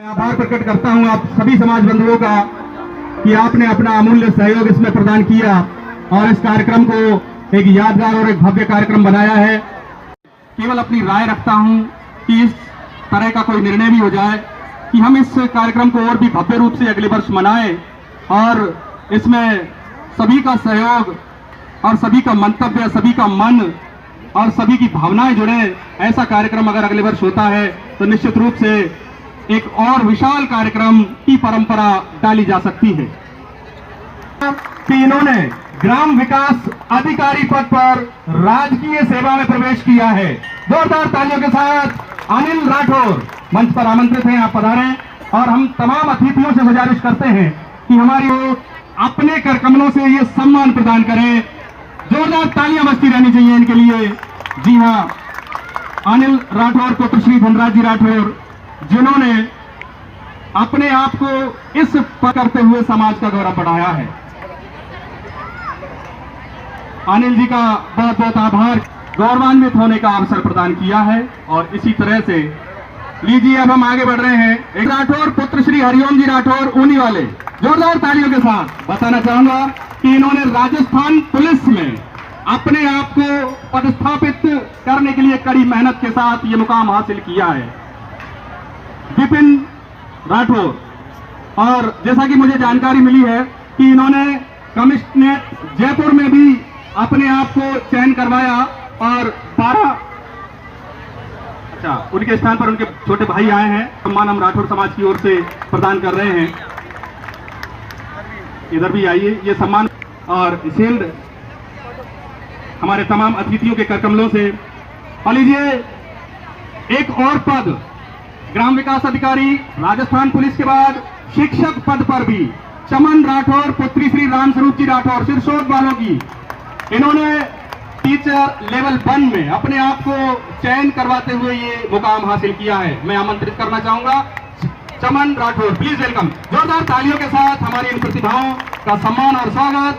आभार प्रकट करता हूं आप सभी समाज बंधुओं का कि आपने अपना अमूल्य सहयोग इसमें प्रदान किया और इस कार्यक्रम को एक यादगार और एक भव्य कार्यक्रम बनाया है। केवल अपनी राय रखता हूं कि इस तरह का कोई निर्णय भी हो जाए कि हम इस कार्यक्रम को और भी भव्य रूप से अगले वर्ष मनाएं और इसमें सभी का सहयोग और सभी का मंतव्य, सभी का मन और सभी की भावनाएं जुड़े। ऐसा कार्यक्रम अगर अगले वर्ष होता है तो निश्चित रूप से एक और विशाल कार्यक्रम की परंपरा डाली जा सकती है कि इन्होंने ग्राम विकास अधिकारी पद पर राजकीय सेवा में प्रवेश किया है। जोरदार तालियों के साथ अनिल राठौर मंच पर आमंत्रित हैं, आप पधारें। और हम तमाम अतिथियों से गुजारिश करते हैं कि हमारी अपने कर कमलों से ये सम्मान प्रदान करें। जोरदार तालियां बजती रहनी चाहिए इनके लिए। जी हां, अनिल राठौर पुत्र श्री धनराज जी राठौर, जिन्होंने अपने आप को इस पर करते हुए समाज का गौरव बढ़ाया है। अनिल जी का बहुत बहुत आभार, गौरवान्वित होने का अवसर प्रदान किया है। और इसी तरह से लीजिए अब हम आगे बढ़ रहे हैं। एक राठौर पुत्र श्री हरिओम जी राठौर ऊनी वाले, जोरदार तालियों के साथ बताना चाहूंगा कि इन्होंने राजस्थान पुलिस में अपने आप को पदस्थापित करने के लिए कड़ी मेहनत के साथ ये मुकाम हासिल किया है। विपिन राठौर, और जैसा कि मुझे जानकारी मिली है कि इन्होंने कमिश्नरेट जयपुर में भी अपने आप को चयन करवाया और 12 उनके स्थान पर उनके छोटे भाई आए हैं। सम्मान हम राठौर समाज की ओर से प्रदान कर रहे हैं। इधर भी आइए, ये सम्मान और शील्ड हमारे तमाम अतिथियों के करकमलों से। और लीजिए एक और पद, ग्राम विकास अधिकारी राजस्थान पुलिस के बाद शिक्षक पद पर भी चमन राठौर पुत्री श्री राम स्वरूप जी राठौर, सिरसोद वालों की, इन्होंने टीचर लेवल 1 में अपने आप को चयन करवाते हुए ये मुकाम हासिल किया है। मैं आमंत्रित करना चाहूंगा चमन राठौर, प्लीज वेलकम। जोरदार तालियों के साथ हमारी इन प्रतिभाओं का सम्मान और स्वागत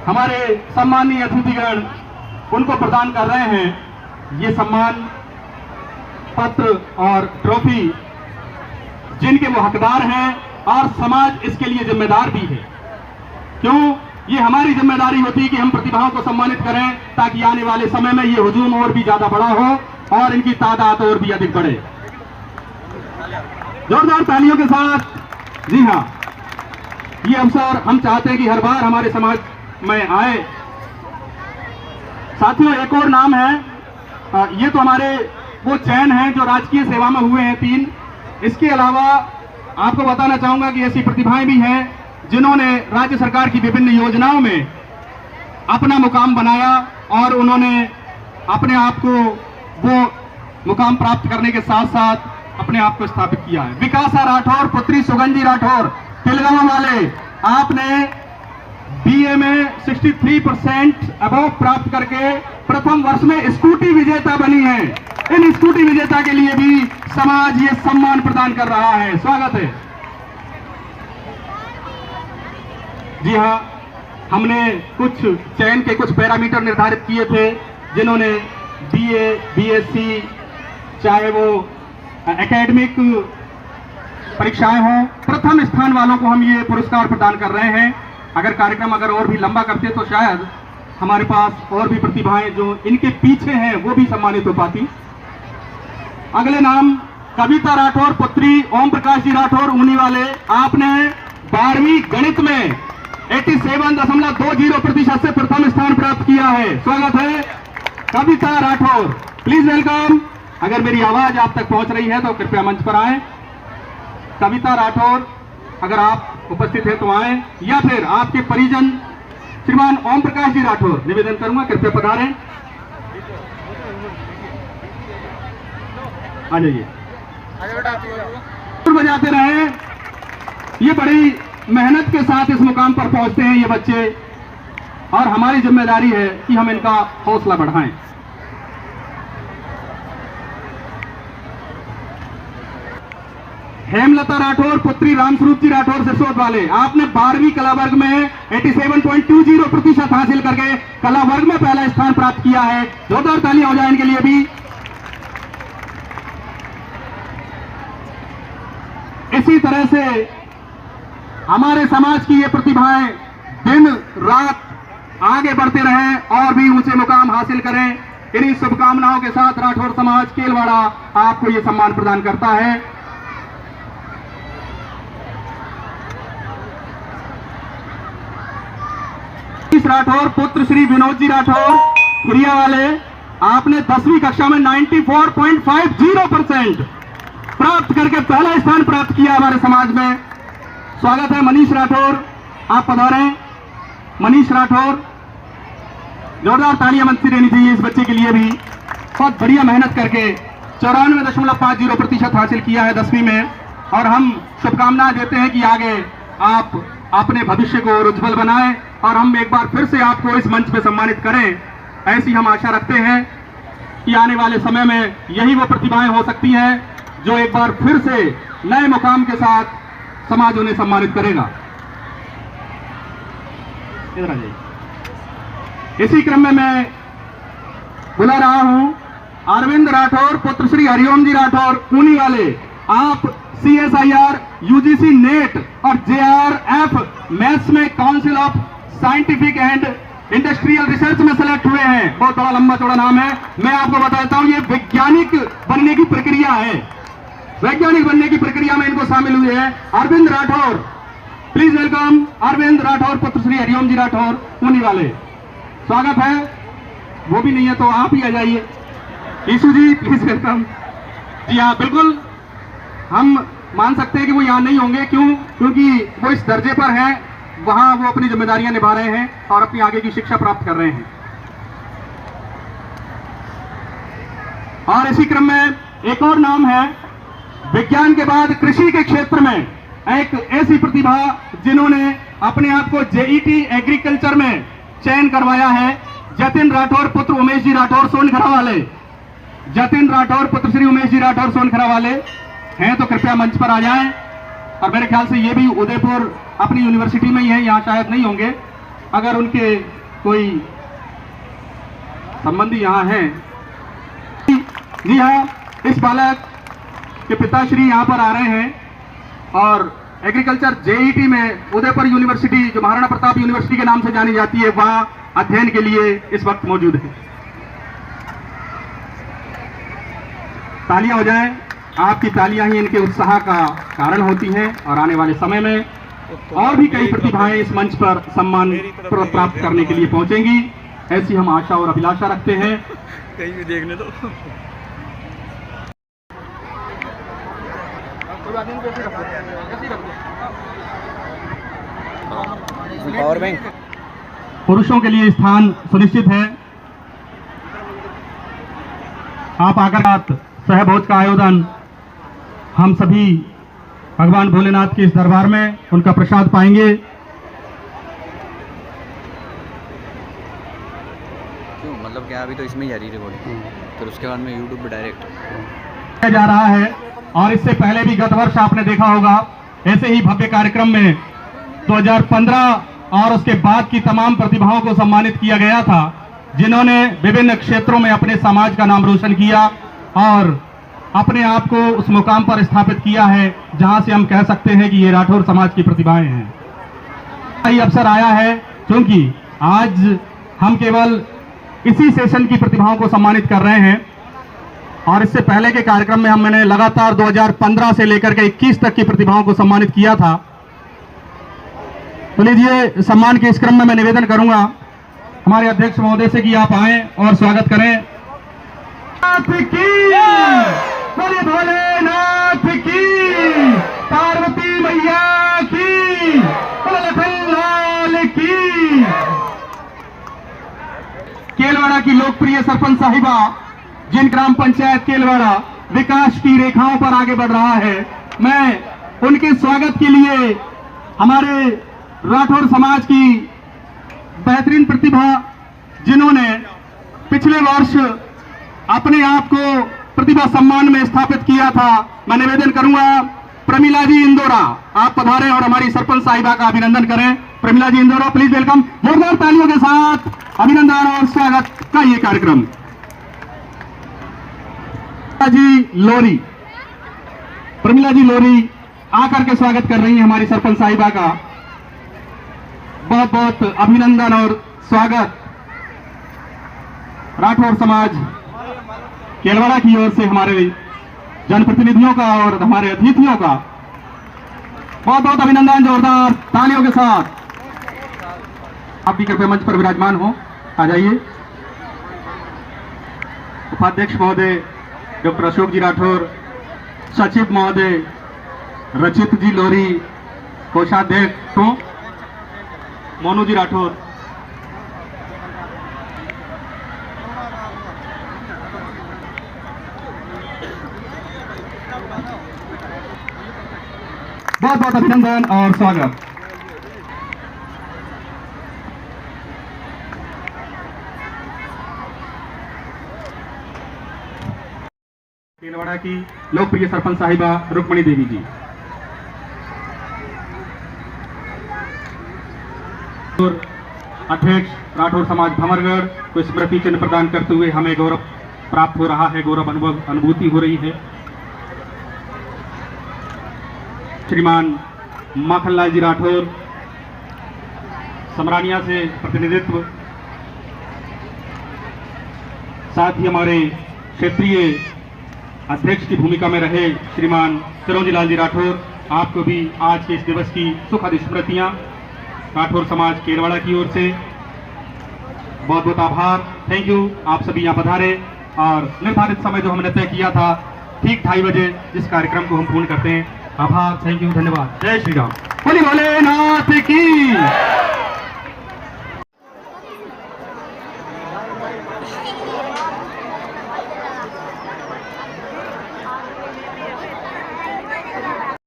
हमारे सम्मानीय अतिथिगण उनको प्रदान कर रहे हैं। ये सम्मान पत्र और ट्रॉफी जिनके वो हकदार हैं और समाज इसके लिए जिम्मेदार भी है। क्यों? ये हमारी जिम्मेदारी होती है कि हम प्रतिभाओं को सम्मानित करें ताकि आने वाले समय में ये हुजूम और भी ज्यादा बड़ा हो और इनकी तादाद और भी अधिक बढ़े। जोरदार तालियों के साथ। जी हां, ये अवसर हम चाहते हैं कि हर बार हमारे समाज में आए। साथियों, एक और नाम है, ये तो हमारे वो चयन हैं जो राजकीय सेवा में हुए हैं 3। इसके अलावा आपको बताना चाहूंगा कि ऐसी प्रतिभाएं भी हैं जिन्होंने राज्य सरकार की विभिन्न योजनाओं में अपना मुकाम बनाया और उन्होंने अपने आप को वो मुकाम प्राप्त करने के साथ साथ अपने आप को स्थापित किया है। विकासा राठौर पुत्री सुगंजी राठौर, तिलगांव वाले, आपने बीए में 63% अबव प्राप्त करके प्रथम वर्ष में स्कूटी विजेता बनी है। इन स्कूटी विजेता के लिए भी समाज ये सम्मान प्रदान कर रहा है। स्वागत है। जी हां, हमने कुछ चयन के कुछ पैरामीटर निर्धारित किए थे, जिन्होंने बीए, बीएससी, चाहे वो एकेडमिक परीक्षाएं हों, प्रथम स्थान वालों को हम ये पुरस्कार प्रदान कर रहे हैं। अगर कार्यक्रम और भी लंबा करते तो शायद हमारे पास और भी प्रतिभाएं जो इनके पीछे हैं वो भी सम्मानित हो पाती। अगले नाम कविता राठौर पुत्री ओम प्रकाश जी राठौर ऊनी वाले, आपने 12वीं गणित में 87.20% से प्रथम स्थान प्राप्त किया है। स्वागत है कविता राठौर, प्लीज वेलकम। अगर मेरी आवाज आप तक पहुंच रही है तो कृपया मंच पर आए। कविता राठौर, अगर आप उपस्थित हैं तो आए, या फिर आपके परिजन श्रीमान ओम प्रकाश जी राठौर, निवेदन करूंगा कृपया पधारें। आ जाइए, बजाते रहे। ये बड़ी मेहनत के साथ इस मुकाम पर पहुंचते हैं ये बच्चे, और हमारी जिम्मेदारी है कि हम इनका हौसला बढ़ाएं। हेमलता राठौर पुत्री रामस्वरूप जी राठौर, सिरसोद वाले, आपने 12वीं कला वर्ग में 87.20% हासिल करके कला वर्ग में पहला स्थान प्राप्त किया है। जोरदार तालियां हो जाए इनके लिए भी। इसी तरह से हमारे समाज की ये प्रतिभाएं दिन रात आगे बढ़ते रहें और भी ऊंचे मुकाम हासिल करें। इन्हीं शुभकामनाओं के साथ राठौर समाज केलवाड़ा आपको ये सम्मान प्रदान करता है। राठौर पुत्र श्री विनोद जी राठौर खिरिया वाले, आपने 10वीं कक्षा में 94.50% प्राप्त करके पहला स्थान प्राप्त किया हमारे समाज में। स्वागत है मनीष राठौर, आप पधारें। मनीष राठौर, जोरदार तालियां मंच से देनी चाहिए इस बच्चे के लिए भी। बहुत बढ़िया मेहनत करके 94.50% हासिल किया है 10वीं में, और हम शुभकामनाएं देते हैं कि आगे आप अपने भविष्य को और उज्जवल बनाएं और हम एक बार फिर से आपको इस मंच पे सम्मानित करें। ऐसी हम आशा रखते हैं कि आने वाले समय में यही वो प्रतिभाएं हो सकती हैं जो एक बार फिर से नए मुकाम के साथ समाज उन्हें सम्मानित करेगा। इधर आ जाइए। इसी क्रम में मैं बुला रहा हूं अरविंद राठौर पुत्र श्री हरिओम जी राठौर पूनी वाले। आप CSIR UGC नेट और JRF मैथ्स में council of scientific and industrial research में सेलेक्ट हुए हैं। बहुत बड़ा लंबा चौड़ा नाम है। मैं आपको बताता हूं ये वैज्ञानिक बनने की प्रक्रिया है। वैज्ञानिक बनने की प्रक्रिया में इनको शामिल हुए हैं। अरविंद राठौर, प्लीज वेलकम अरविंद राठौर पुत्र श्री हरिओम जी राठौर पूनी वाले। स्वागत है। वो भी नहीं है तो आप ही आ जाइए। Ishu ji please welcome. जी हाँ, बिल्कुल हम मान सकते हैं कि वो यहाँ नहीं होंगे। क्यों? क्योंकि वो इस दर्जे पर हैं, वहां वो अपनी जिम्मेदारियां निभा रहे हैं और अपनी आगे की शिक्षा प्राप्त कर रहे हैं। और इसी क्रम में एक और नाम है विज्ञान के बाद कृषि के क्षेत्र में एक ऐसी प्रतिभा जिन्होंने अपने आप को JET एग्रीकल्चर में चयन करवाया है। जतिन राठौर पुत्र उमेश जी राठौर सोनखरा वाले। जतिन राठौर पुत्र श्री उमेश जी राठौर सोनखरा वाले हैं तो कृपया मंच पर आ जाएं। और मेरे ख्याल से ये भी उदयपुर अपनी यूनिवर्सिटी में ही है, यहाँ शायद नहीं होंगे। अगर उनके कोई संबंधी यहाँ हैं। जी हाँ, इस बालक के पिताश्री यहाँ पर आ रहे हैं और एग्रीकल्चर JET में उदयपुर यूनिवर्सिटी, जो महाराणा प्रताप यूनिवर्सिटी के नाम से जानी जाती है, वहां अध्ययन के लिए इस वक्त मौजूद है। तालियां हो जाएं। आपकी तालियां ही इनके उत्साह का कारण होती हैं और आने वाले समय में और भी कई प्रतिभाएं इस मंच पर सम्मान प्राप्त करने के लिए पहुंचेंगी, ऐसी हम आशा और अभिलाषा रखते हैं। कहीं भी देखने दो। पावर बैंक पुरुषों के लिए स्थान सुनिश्चित है। आप आकर सहभोज का आयोजन हम सभी भगवान भोलेनाथ के इस दरबार में उनका प्रसाद पाएंगे। क्यों? मतलब क्या अभी तो इसमें ही आ रही रिकॉर्डिंग, फिर उसके बाद में यूट्यूब पे डायरेक्ट जा रहा है। और इससे पहले भी गत वर्ष आपने देखा होगा ऐसे ही भव्य कार्यक्रम में 2015 और उसके बाद की तमाम प्रतिभाओं को सम्मानित किया गया था, जिन्होंने विभिन्न क्षेत्रों में अपने समाज का नाम रोशन किया और अपने आप को उस मुकाम पर स्थापित किया है जहां से हम कह सकते हैं कि ये राठौर समाज की प्रतिभाएं हैं। यही अवसर आया है क्योंकि आज हम केवल इसी सेशन की प्रतिभाओं को सम्मानित कर रहे हैं और इससे पहले के कार्यक्रम में मैंने लगातार 2015 से लेकर के 21 तक की प्रतिभाओं को सम्मानित किया था। तो लीजिए, सम्मान के इस क्रम में मैं निवेदन करूंगा हमारे अध्यक्ष महोदय से कि आप आए और स्वागत करें। बोले भोलेनाथ की, पार्वती मैया की, लखनलाल की। केलवाड़ा की लोकप्रिय सरपंच साहिबा, जिन ग्राम पंचायत केलवाड़ा विकास की रेखाओं पर आगे बढ़ रहा है, मैं उनके स्वागत के लिए हमारे राठौर समाज की बेहतरीन प्रतिभा, जिन्होंने पिछले वर्ष अपने आप को प्रतिभा सम्मान में स्थापित किया था, मैं निवेदन करूंगा प्रमिला जी इंदौरा, आप पधारें और हमारी सरपंच साहिबा का अभिनंदन करें। प्रमिला जी इंदौरा, प्लीज वेलकम। जोरदार तालियों के साथ अभिनंदन और स्वागत का ये कार्यक्रम। जी लोरी, प्रमिला जी लोरी आकर के स्वागत कर रही हैं हमारी सरपंच साहिबा का। बहुत बहुत अभिनंदन और स्वागत राठौर समाज केलवाड़ा की ओर से हमारे जनप्रतिनिधियों का और हमारे अतिथियों का बहुत बहुत अभिनंदन, जोरदार तालियों के साथ। आप भी कृपया मंच पर विराजमान हो, आ जाइए। उपाध्यक्ष महोदय डॉक्टर अशोक जी राठौर, सचिव महोदय रचित जी लोरी, कोषाध्यक्ष मोनू जी राठौर, बहुत बहुत अभिनंदन और स्वागत। केलवाड़ा की लोकप्रिय सरपंच साहिबा रुक्मणी देवी जी, अध्यक्ष राठौर समाज भंवरगढ़ को स्मृति चिन्ह प्रदान करते हुए हमें गौरव प्राप्त हो रहा है, गौरव अनुभूति हो रही है। श्रीमान माखनलाल जी राठौर समरानिया से प्रतिनिधित्व, साथ ही हमारे क्षेत्रीय अध्यक्ष की भूमिका में रहे श्रीमान चिरंजी लाल जी राठौर, आपको भी आज के इस दिवस की सुखद स्मृतियां राठौर समाज केलवाड़ा की ओर से बहुत बहुत आभार। थैंक यू, आप सभी यहाँ पधारे और निर्धारित समय जो हमने तय किया था ठीक 2:30 बजे इस कार्यक्रम को हम पूर्ण करते हैं। आभार, थैंक यू, धन्यवाद। जय श्री राम। बोले भोलेनाथ की।